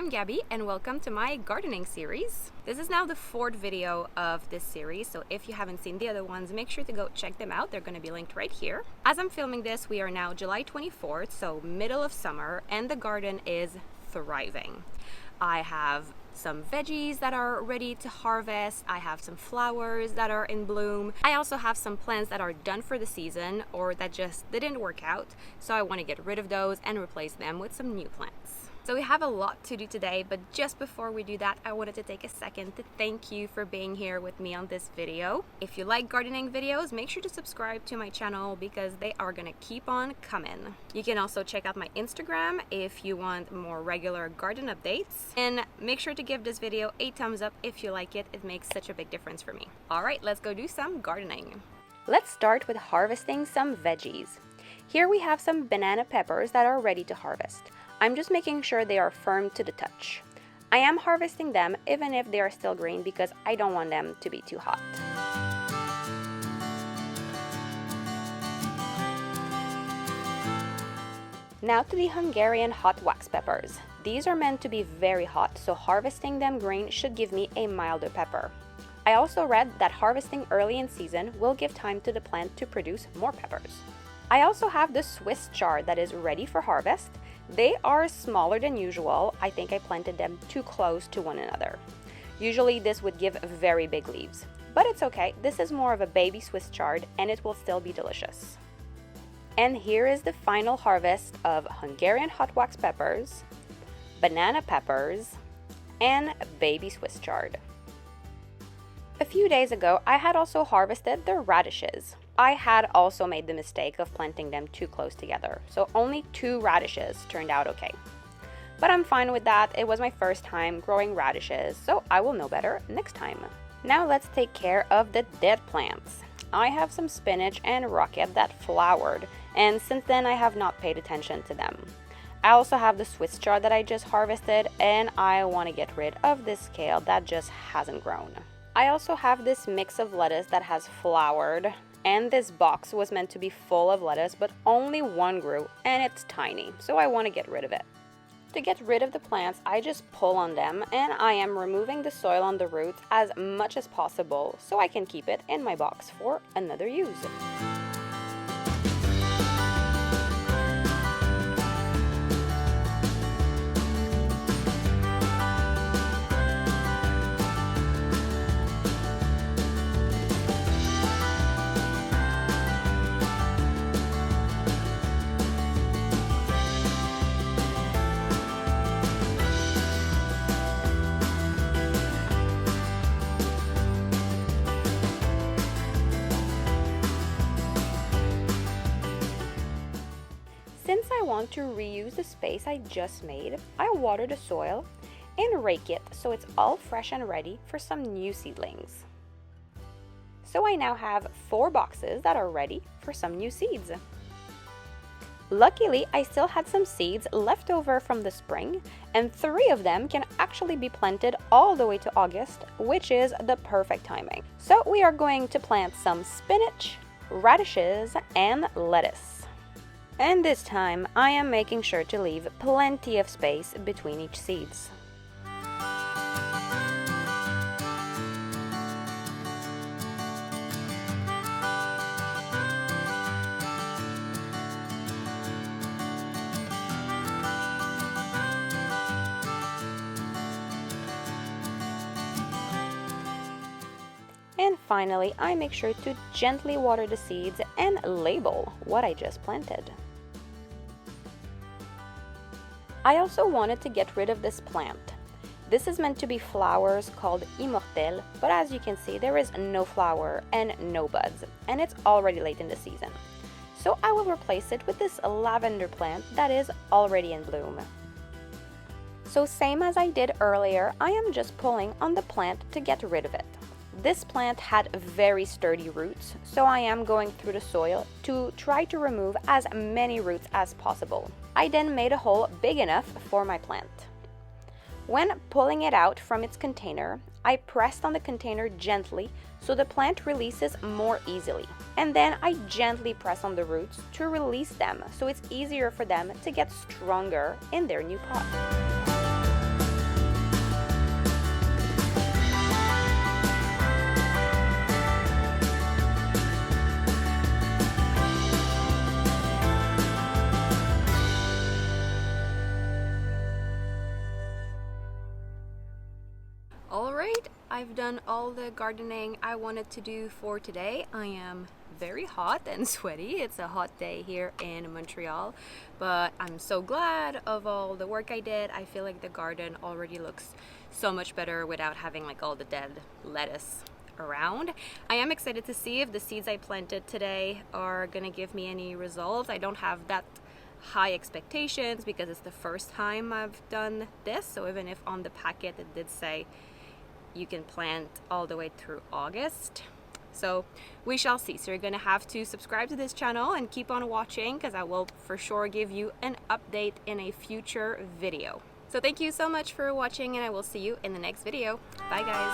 I'm Gabby and welcome to my gardening series. This is now the fourth video of this series, so if you haven't seen the other ones, make sure to go check them out. They're going to be linked right here. As I'm filming this, we are now July 24th, so middle of summer, and the garden is thriving. I have some veggies that are ready to harvest. I have some flowers that are in bloom. I also have some plants that are done for the season or that just didn't work out, so I want to get rid of those and replace them with some new plants. So we have a lot to do today, but just before we do that, I wanted to take a second to thank you for being here with me on this video. If you like gardening videos, make sure to subscribe to my channel because they are gonna keep on coming. You can also check out my Instagram if you want more regular garden updates. And make sure to give this video a thumbs up if you like it. It makes such a big difference for me. All right, let's go do some gardening. Let's start with harvesting some veggies. Here we have some banana peppers that are ready to harvest. I'm just making sure they are firm to the touch. I am harvesting them even if they are still green because I don't want them to be too hot. Now to the Hungarian hot wax peppers. These are meant to be very hot, so harvesting them green should give me a milder pepper. I also read that harvesting early in season will give time to the plant to produce more peppers. I also have the Swiss chard that is ready for harvest. They are smaller than usual. I think I planted them too close to one another. Usually this would give very big leaves, but it's okay. This is more of a baby Swiss chard and it will still be delicious. And here is the final harvest of Hungarian hot wax peppers, banana peppers, and baby Swiss chard. A few days ago, I had also harvested the radishes. I had also made the mistake of planting them too close together, so only 2 radishes turned out okay. But I'm fine with that. It was my first time growing radishes, so I will know better next time. Now let's take care of the dead plants. I have some spinach and rocket that flowered, and since then I have not paid attention to them. I also have the Swiss chard that I just harvested, and I want to get rid of this kale that just hasn't grown. I also have this mix of lettuce that has flowered, and this box was meant to be full of lettuce, but only one grew, and it's tiny, so I want to get rid of it. To get rid of the plants, I just pull on them, and I am removing the soil on the roots as much as possible so I can keep it in my box for another use. Since I want to reuse the space I just made, I water the soil and rake it so it's all fresh and ready for some new seedlings. So I now have 4 boxes that are ready for some new seeds. Luckily, I still had some seeds left over from the spring, and 3 of them can actually be planted all the way to August, which is the perfect timing. So we are going to plant some spinach, radishes, and lettuce. And this time, I am making sure to leave plenty of space between each seeds. And finally, I make sure to gently water the seeds and label what I just planted. I also wanted to get rid of this plant. This is meant to be flowers called immortelle, but as you can see, there is no flower and no buds, and it's already late in the season. So I will replace it with this lavender plant that is already in bloom. So same as I did earlier, I am just pulling on the plant to get rid of it. This plant had very sturdy roots, so I am going through the soil to try to remove as many roots as possible. I then made a hole big enough for my plant. When pulling it out from its container, I pressed on the container gently so the plant releases more easily. And then I gently press on the roots to release them so it's easier for them to get stronger in their new pot. I've done all the gardening I wanted to do for today. I am very hot and sweaty. It's a hot day here in Montreal, but I'm so glad of all the work I did. I feel like the garden already looks so much better without having like all the dead lettuce around. I am excited to see if the seeds I planted today are gonna give me any results. I don't have that high expectations because it's the first time I've done this, so even if on the packet it did say you can plant all the way through August, so we shall see. So you're gonna have to subscribe to this channel and keep on watching, because I will for sure give you an update in a future video. So thank you so much for watching, and I will see you in the next video. Bye guys.